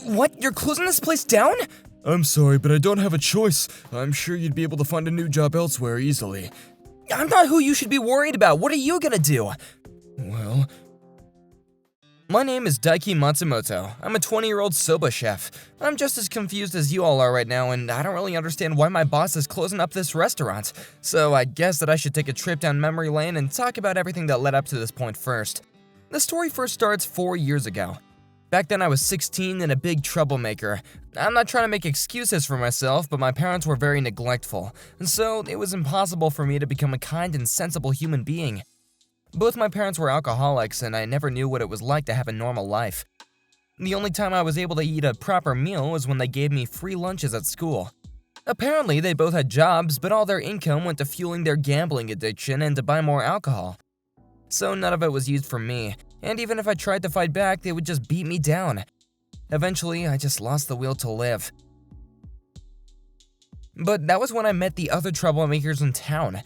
What? You're closing this place down? I'm sorry, but I don't have a choice. I'm sure you'd be able to find a new job elsewhere easily. I'm not who you should be worried about. What are you gonna do? Well, My name is Daiki Matsumoto. I'm a 20-year-old soba chef. I'm just as confused as you all are right now, and I don't really understand why my boss is closing up this restaurant. So I guess that I should take a trip down memory lane and talk about everything that led up to this point first. The story first starts 4 years ago. Back then I was 16 and a big troublemaker. I'm not trying to make excuses for myself, but my parents were very neglectful, and so it was impossible for me to become a kind and sensible human being. Both my parents were alcoholics, and I never knew what it was like to have a normal life. The only time I was able to eat a proper meal was when they gave me free lunches at school. Apparently, they both had jobs, but all their income went to fueling their gambling addiction and to buy more alcohol. So none of it was used for me, and even if I tried to fight back, they would just beat me down. Eventually, I just lost the will to live. But that was when I met the other troublemakers in town.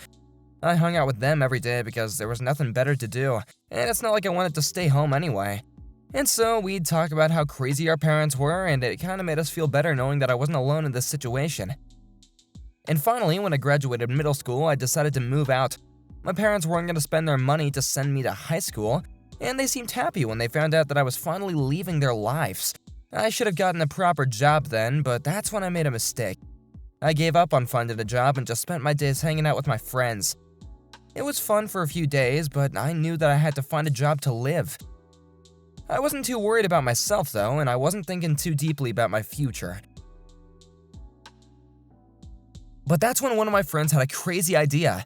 I hung out with them every day because there was nothing better to do, and it's not like I wanted to stay home anyway. And so we'd talk about how crazy our parents were, and it kinda made us feel better knowing that I wasn't alone in this situation. And finally, when I graduated middle school, I decided to move out. My parents weren't gonna spend their money to send me to high school, and they seemed happy when they found out that I was finally leaving their lives. I should have gotten a proper job then, but that's when I made a mistake. I gave up on finding a job and just spent my days hanging out with my friends. It was fun for a few days, but I knew that I had to find a job to live. I wasn't too worried about myself though, and I wasn't thinking too deeply about my future. But that's when one of my friends had a crazy idea.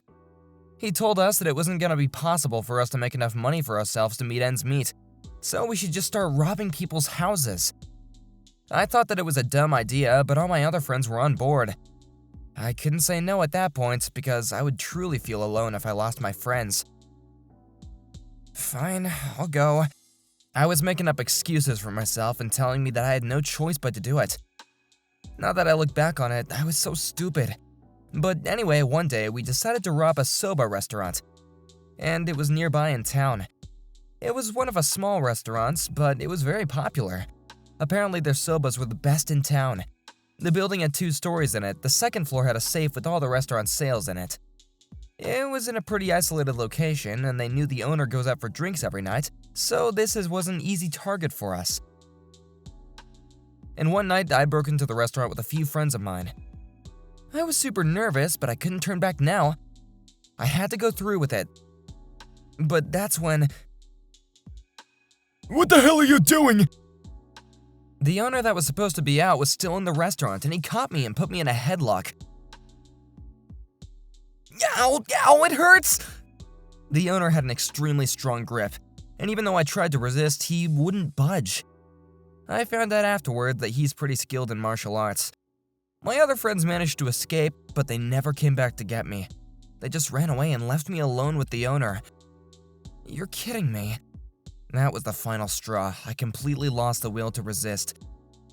He told us that it wasn't gonna be possible for us to make enough money for ourselves to meet ends meet, so we should just start robbing people's houses. I thought that it was a dumb idea, but all my other friends were on board. I couldn't say no at that point because I would truly feel alone if I lost my friends. Fine, I'll go. I was making up excuses for myself and telling me that I had no choice but to do it. Now that I look back on it, I was so stupid. But anyway, one day we decided to rob a soba restaurant, and it was nearby in town. It was one of a small restaurants, but it was very popular. Apparently their sobas were the best in town. The building had 2 stories in it. The second floor had a safe with all the restaurant's sales in it. It was in a pretty isolated location, and they knew the owner goes out for drinks every night, so this was an easy target for us. And one night, I broke into the restaurant with a few friends of mine. I was super nervous, but I couldn't turn back now. I had to go through with it. But that's when... what the hell are you doing? The owner that was supposed to be out was still in the restaurant, and he caught me and put me in a headlock. Ow, ow, it hurts! The owner had an extremely strong grip, and even though I tried to resist, he wouldn't budge. I found out afterward that he's pretty skilled in martial arts. My other friends managed to escape, but they never came back to get me. They just ran away and left me alone with the owner. You're kidding me. That was the final straw. I completely lost the will to resist,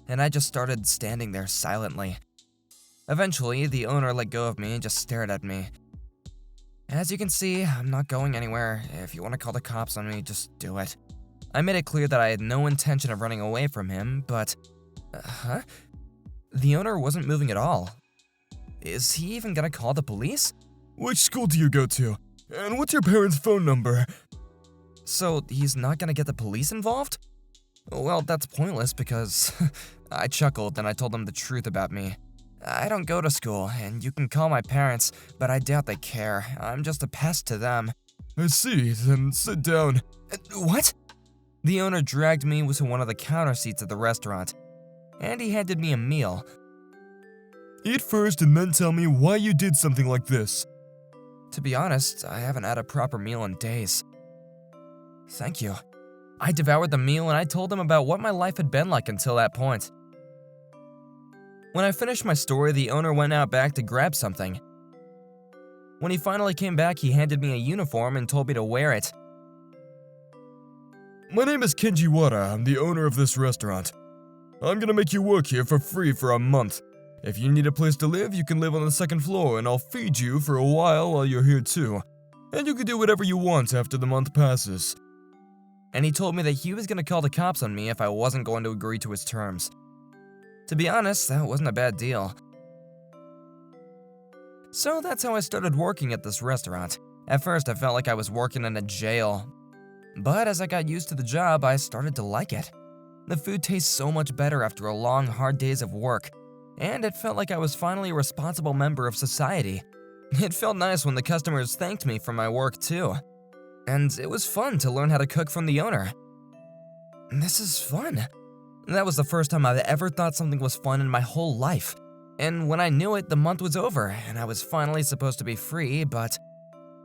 and I just started standing there silently. Eventually, the owner let go of me and just stared at me. As you can see, I'm not going anywhere. If you want to call the cops on me, just do it. I made it clear that I had no intention of running away from him, but... The owner wasn't moving at all. Is he even gonna call the police? Which school do you go to? And what's your parents' phone number? So he's not gonna get the police involved? Well, that's pointless because I chuckled and I told them the truth about me. I don't go to school, and you can call my parents, but I doubt they care. I'm just a pest to them. I see, then sit down. What? The owner dragged me to one of the counter seats at the restaurant, and he handed me a meal. Eat first and then tell me why you did something like this. To be honest, I haven't had a proper meal in days. Thank you. I devoured the meal and I told him about what my life had been like until that point. When I finished my story, the owner went out back to grab something. When he finally came back, he handed me a uniform and told me to wear it. My name is Kenji Wara. I'm the owner of this restaurant. I'm gonna make you work here for free for a month. If you need a place to live, you can live on the second floor and I'll feed you for a while you're here too. And you can do whatever you want after the month passes. And he told me that he was gonna call the cops on me if I wasn't going to agree to his terms. To be honest, that wasn't a bad deal. So that's how I started working at this restaurant. At first, I felt like I was working in a jail. But as I got used to the job, I started to like it. The food tastes so much better after a long, hard days of work, and it felt like I was finally a responsible member of society. It felt nice when the customers thanked me for my work too. And it was fun to learn how to cook from the owner. This is fun. That was the first time I've ever thought something was fun in my whole life. And when I knew it, the month was over, and I was finally supposed to be free, but...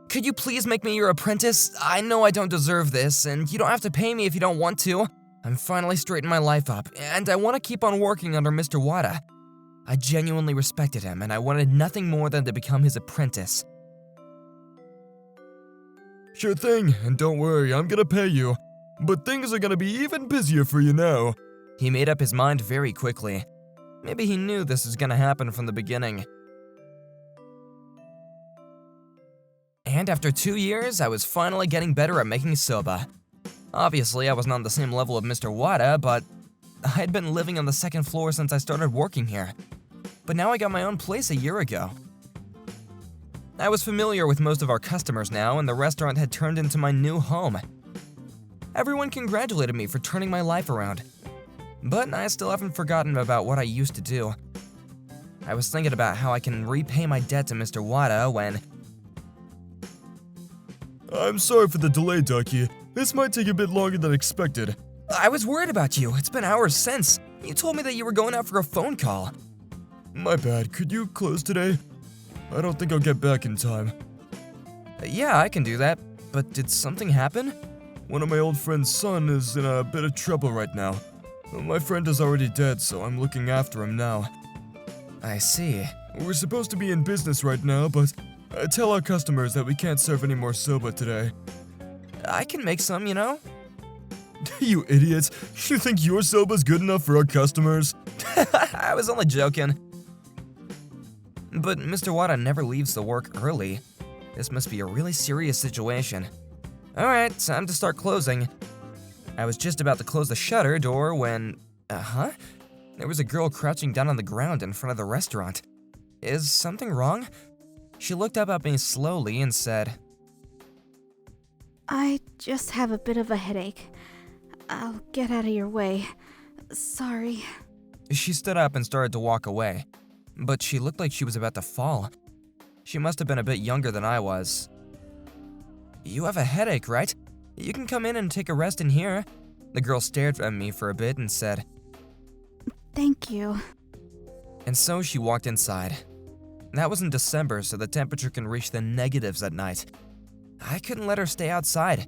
Could you please make me your apprentice? I know I don't deserve this, and you don't have to pay me if you don't want to. I'm finally straightening my life up, and I want to keep on working under Mr. Wada. I genuinely respected him, and I wanted nothing more than to become his apprentice. Sure thing, and don't worry, I'm gonna pay you. But things are gonna be even busier for you now. He made up his mind very quickly. Maybe he knew this was gonna happen from the beginning. And after 2 years, I was finally getting better at making soba. Obviously, I wasn't on the same level of Mr. Wada, but I had been living on the second floor since I started working here. But now I got my own place a year ago. I was familiar with most of our customers now, and the restaurant had turned into my new home. Everyone congratulated me for turning my life around. But I still haven't forgotten about what I used to do. I was thinking about how I can repay my debt to Mr. Wada when... I'm sorry for the delay, Ducky. This might take a bit longer than expected. I was worried about you. It's been hours since. You told me that you were going out for a phone call. My bad, could you close today? I don't think I'll get back in time. Yeah, I can do that. But did something happen? One of my old friend's son is in a bit of trouble right now. My friend is already dead, so I'm looking after him now. I see. We're supposed to be in business right now, but tell our customers that we can't serve any more soba today. I can make some, you know? You idiots! You think your soba's good enough for our customers? I was only joking. But Mr. Wada never leaves the work early. This must be a really serious situation. Alright, time to start closing. I was just about to close the shutter door when... There was a girl crouching down on the ground in front of the restaurant. Is something wrong? She looked up at me slowly and said, I just have a bit of a headache. I'll get out of your way. Sorry. She stood up and started to walk away, but she looked like she was about to fall. She must have been a bit younger than I was. You have a headache, right? You can come in and take a rest in here. The girl stared at me for a bit and said, Thank you. And so she walked inside. That was in December, so the temperature can reach the negatives at night. I couldn't let her stay outside.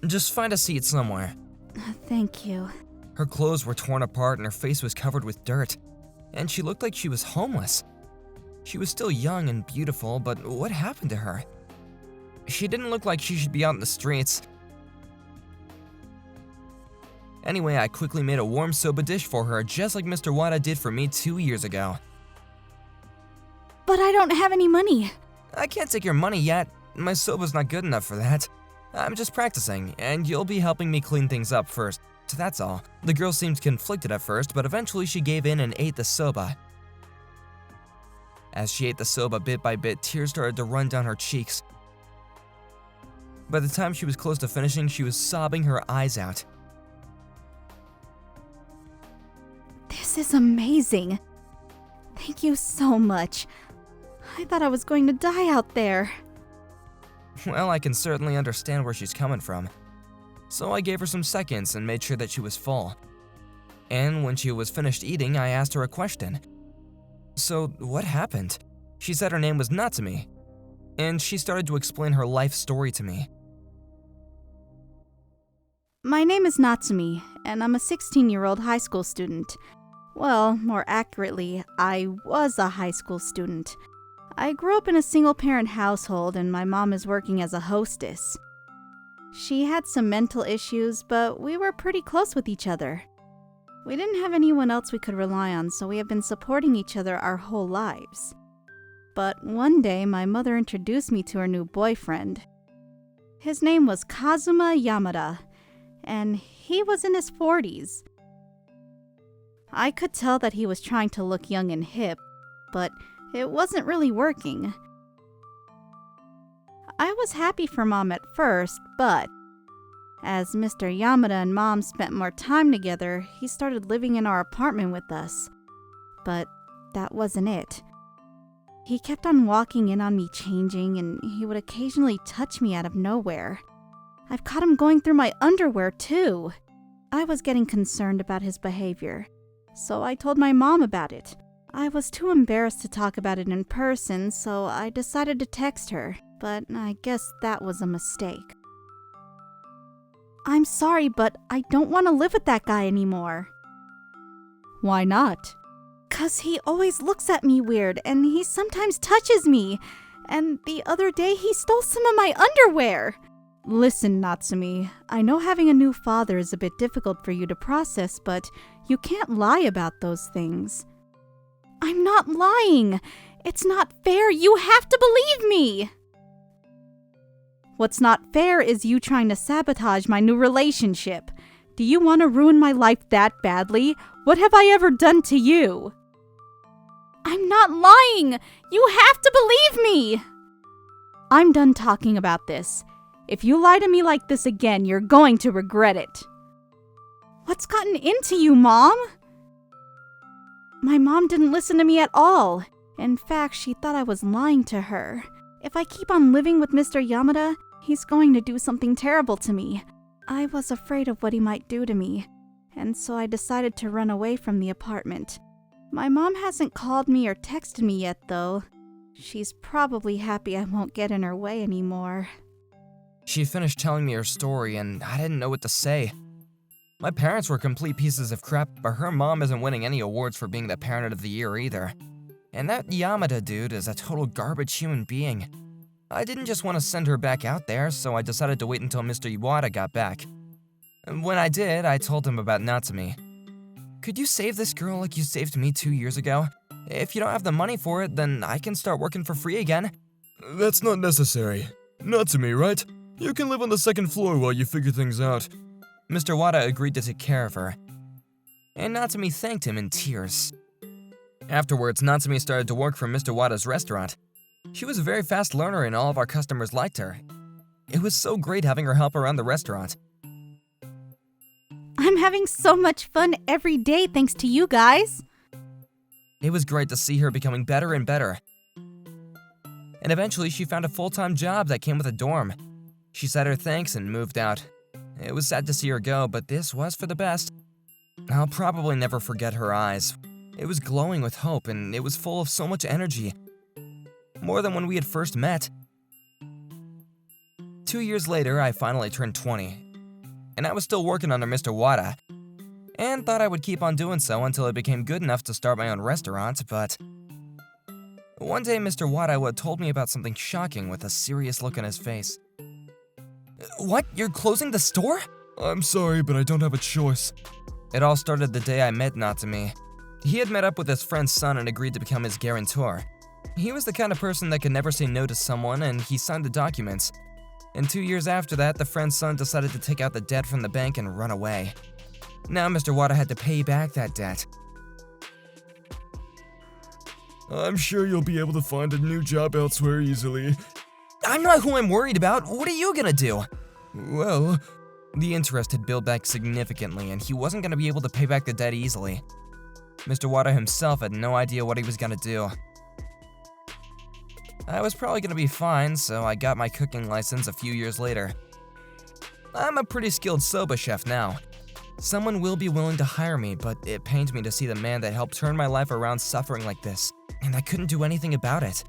Just find a seat somewhere. Thank you. Her clothes were torn apart and her face was covered with dirt. And she looked like she was homeless. She was still young and beautiful, but what happened to her? She didn't look like she should be out in the streets. Anyway, I quickly made a warm soba dish for her, just like Mr. Wada did for me 2 years ago. But I don't have any money. I can't take your money yet. My soba's not good enough for that. I'm just practicing, and you'll be helping me clean things up first. So that's all. The girl seemed conflicted at first, but eventually she gave in and ate the soba. As she ate the soba bit by bit, tears started to run down her cheeks. By the time she was close to finishing, she was sobbing her eyes out. This is amazing. Thank you so much. I thought I was going to die out there. Well, I can certainly understand where she's coming from. So I gave her some seconds and made sure that she was full. And when she was finished eating, I asked her a question. So, what happened? She said her name was Natsi, and she started to explain her life story to me. My name is Natsi, and I'm a 16-year-old high school student. Well, more accurately, I was a high school student. I grew up in a single-parent household, and my mom is working as a hostess. She had some mental issues, but we were pretty close with each other. We didn't have anyone else we could rely on, so we have been supporting each other our whole lives. But one day, my mother introduced me to her new boyfriend. His name was Kazuma Yamada, and he was in his 40s. I could tell that he was trying to look young and hip, but it wasn't really working. I was happy for Mom at first, but as Mr. Yamada and Mom spent more time together, he started living in our apartment with us. But that wasn't it. He kept on walking in on me changing, and he would occasionally touch me out of nowhere. I've caught him going through my underwear, too. I was getting concerned about his behavior, so I told my mom about it. I was too embarrassed to talk about it in person, so I decided to text her, but I guess that was a mistake. I'm sorry, but I don't want to live with that guy anymore. Why not? 'Cause he always looks at me weird, and he sometimes touches me. And the other day, he stole some of my underwear. Listen, Natsumi, I know having a new father is a bit difficult for you to process, but you can't lie about those things. I'm not lying. It's not fair. You have to believe me. What's not fair is you trying to sabotage my new relationship. Do you want to ruin my life that badly? What have I ever done to you? I'm not lying! You have to believe me! I'm done talking about this. If you lie to me like this again, you're going to regret it. What's gotten into you, Mom? My mom didn't listen to me at all. In fact, she thought I was lying to her. If I keep on living with Mr. Yamada, he's going to do something terrible to me. I was afraid of what he might do to me, and so I decided to run away from the apartment. My mom hasn't called me or texted me yet, though. She's probably happy I won't get in her way anymore. She finished telling me her story, and I didn't know what to say. My parents were complete pieces of crap, but her mom isn't winning any awards for being the parent of the year either. And that Yamada dude is a total garbage human being. I didn't just want to send her back out there, so I decided to wait until Mr. Iwata got back. When I did, I told him about Natsumi. Could you save this girl like you saved me 2 years ago? If you don't have the money for it, then I can start working for free again. That's not necessary. Natsumi, right? You can live on the second floor while you figure things out. Mr. Wada agreed to take care of her, and Natsumi thanked him in tears. Afterwards, Natsumi started to work for Mr. Wada's restaurant. She was a very fast learner and all of our customers liked her. It was so great having her help around the restaurant. I'm having so much fun every day thanks to you guys. It was great to see her becoming better and better. And eventually she found a full-time job that came with a dorm. She said her thanks and moved out. It was sad to see her go, but this was for the best. I'll probably never forget her eyes. It was glowing with hope, and it was full of so much energy. More than when we had first met. 2 years later, I finally turned 20. And I was still working under Mr. Wada. And thought I would keep on doing so until I became good enough to start my own restaurant, but... One day, Mr. Wada told me about something shocking with a serious look on his face. What? You're closing the store? I'm sorry, but I don't have a choice. It all started the day I met Natsumi. He had met up with his friend's son and agreed to become his guarantor. He was the kind of person that could never say no to someone, and he signed the documents. And 2 years after that, the friend's son decided to take out the debt from the bank and run away. Now Mr. Wada had to pay back that debt. I'm sure you'll be able to find a new job elsewhere easily. I'm not who I'm worried about. What are you gonna do? Well, the interest had built back significantly, and he wasn't gonna be able to pay back the debt easily. Mr. Wada himself had no idea what he was gonna do. I was probably gonna be fine, so I got my cooking license a few years later. I'm a pretty skilled soba chef now. Someone will be willing to hire me, but it pains me to see the man that helped turn my life around suffering like this, and I couldn't do anything about it.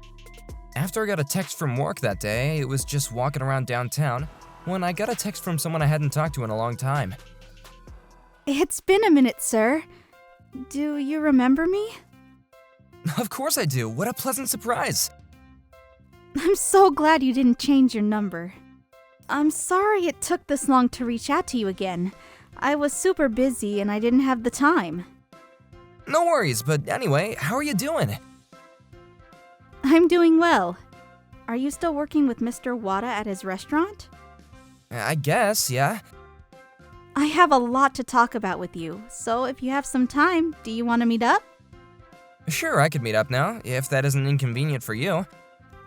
After I got a text from work that day, it was just walking around downtown, when I got a text from someone I hadn't talked to in a long time. It's been a minute, sir. Do you remember me? Of course I do. What a pleasant surprise. I'm so glad you didn't change your number. I'm sorry it took this long to reach out to you again. I was super busy and I didn't have the time. No worries, but anyway, how are you doing? I'm doing well. Are you still working with Mr. Wada at his restaurant? I guess, yeah. I have a lot to talk about with you, so if you have some time, do you want to meet up? Sure, I could meet up now, if that isn't inconvenient for you.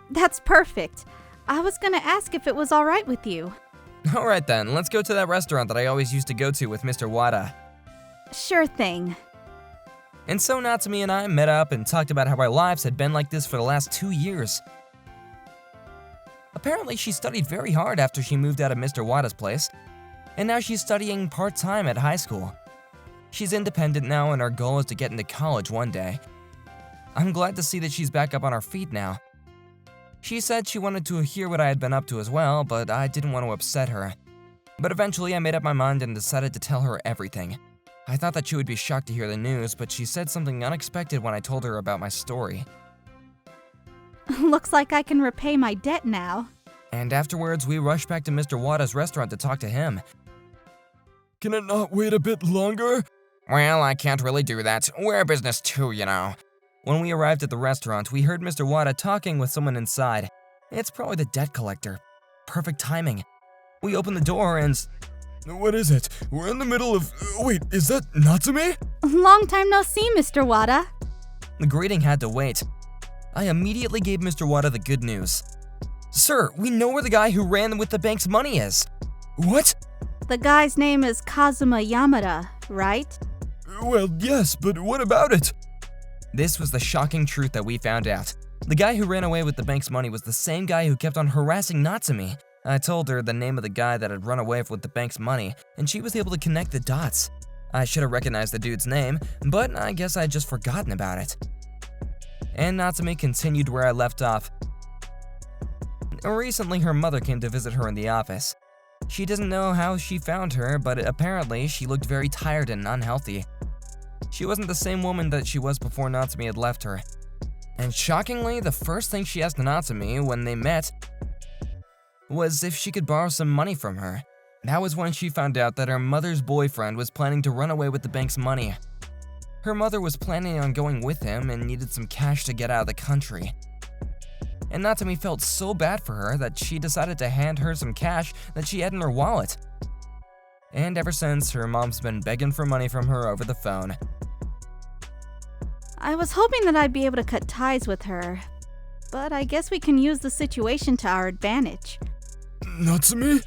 That's perfect. I was gonna ask if it was alright with you. Alright then, let's go to that restaurant that I always used to go to with Mr. Wada. Sure thing. And so Natsumi and I met up and talked about how our lives had been like this for the last 2 years. Apparently, she studied very hard after she moved out of Mr. Wada's place, and now she's studying part-time at high school. She's independent now, and her goal is to get into college one day. I'm glad to see that she's back up on her feet now. She said she wanted to hear what I had been up to as well, but I didn't want to upset her. But eventually, I made up my mind and decided to tell her everything. I thought that she would be shocked to hear the news, but she said something unexpected when I told her about my story. Looks like I can repay my debt now. And afterwards, we rushed back to Mr. Wada's restaurant to talk to him. Can it not wait a bit longer? Well, I can't really do that. We're a business too, you know. When we arrived at the restaurant, we heard Mr. Wada talking with someone inside. It's probably the debt collector. Perfect timing. We opened the door and... What is it? We're in the middle of... Wait, is that Natsume? Long time no see, Mr. Wada. The greeting had to wait. I immediately gave Mr. Wada the good news. Sir, we know where the guy who ran with the bank's money is. What? The guy's name is Kazuma Yamada, right? Well, yes, but what about it? This was the shocking truth that we found out. The guy who ran away with the bank's money was the same guy who kept on harassing Natsumi. I told her the name of the guy that had run away with the bank's money, and she was able to connect the dots. I should have recognized the dude's name, but I guess I had just forgotten about it. And Natsumi continued where I left off. Recently, her mother came to visit her in the office. She doesn't know how she found her, but apparently she looked very tired and unhealthy. She wasn't the same woman that she was before Natsumi had left her. And shockingly, the first thing she asked Natsumi when they met was if she could borrow some money from her. That was when she found out that her mother's boyfriend was planning to run away with the bank's money. Her mother was planning on going with him and needed some cash to get out of the country. And Natsumi felt so bad for her that she decided to hand her some cash that she had in her wallet. And ever since, her mom's been begging for money from her over the phone. I was hoping that I'd be able to cut ties with her, but I guess we can use the situation to our advantage. Natsume?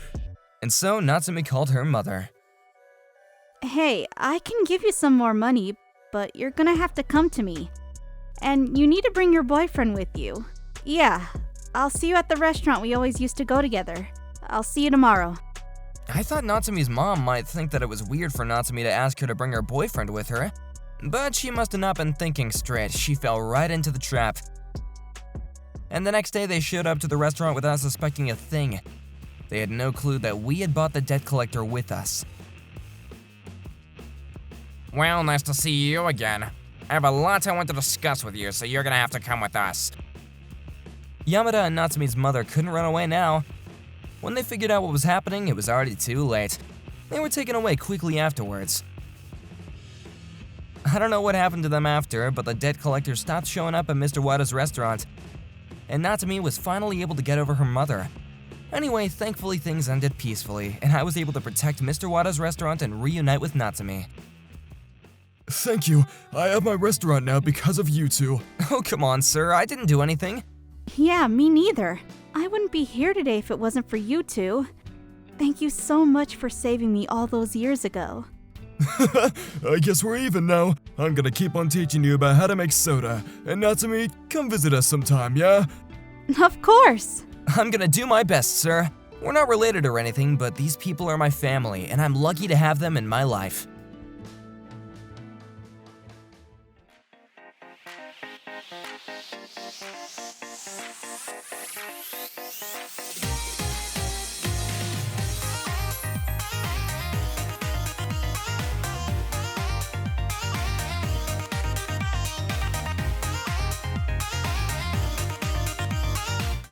And so Natsumi called her mother. Hey, I can give you some more money, but you're gonna have to come to me. And you need to bring your boyfriend with you. Yeah, I'll see you at the restaurant we always used to go together. I'll see you tomorrow. I thought Natsumi's mom might think that it was weird for Natsumi to ask her to bring her boyfriend with her, but she must have not been thinking straight. She fell right into the trap. And the next day they showed up to the restaurant without suspecting a thing. They had no clue that we had bought the debt collector with us. Well, nice to see you again. I have a lot I want to discuss with you, so you're gonna have to come with us. Yamada and Natsumi's mother couldn't run away now. When they figured out what was happening, it was already too late. They were taken away quickly afterwards. I don't know what happened to them after, but the debt collector stopped showing up at Mr. Wada's restaurant, and Natsumi was finally able to get over her mother. Anyway, thankfully things ended peacefully, and I was able to protect Mr. Wada's restaurant and reunite with Natsumi. Thank you. I have my restaurant now because of you two. Oh, come on, sir, I didn't do anything. Yeah, me neither. I wouldn't be here today if it wasn't for you two. Thank you so much for saving me all those years ago. I guess we're even now. I'm gonna keep on teaching you about how to make soda. And Natsumi, come visit us sometime, yeah? Of course! I'm gonna do my best, sir. We're not related or anything, but these people are my family, and I'm lucky to have them in my life.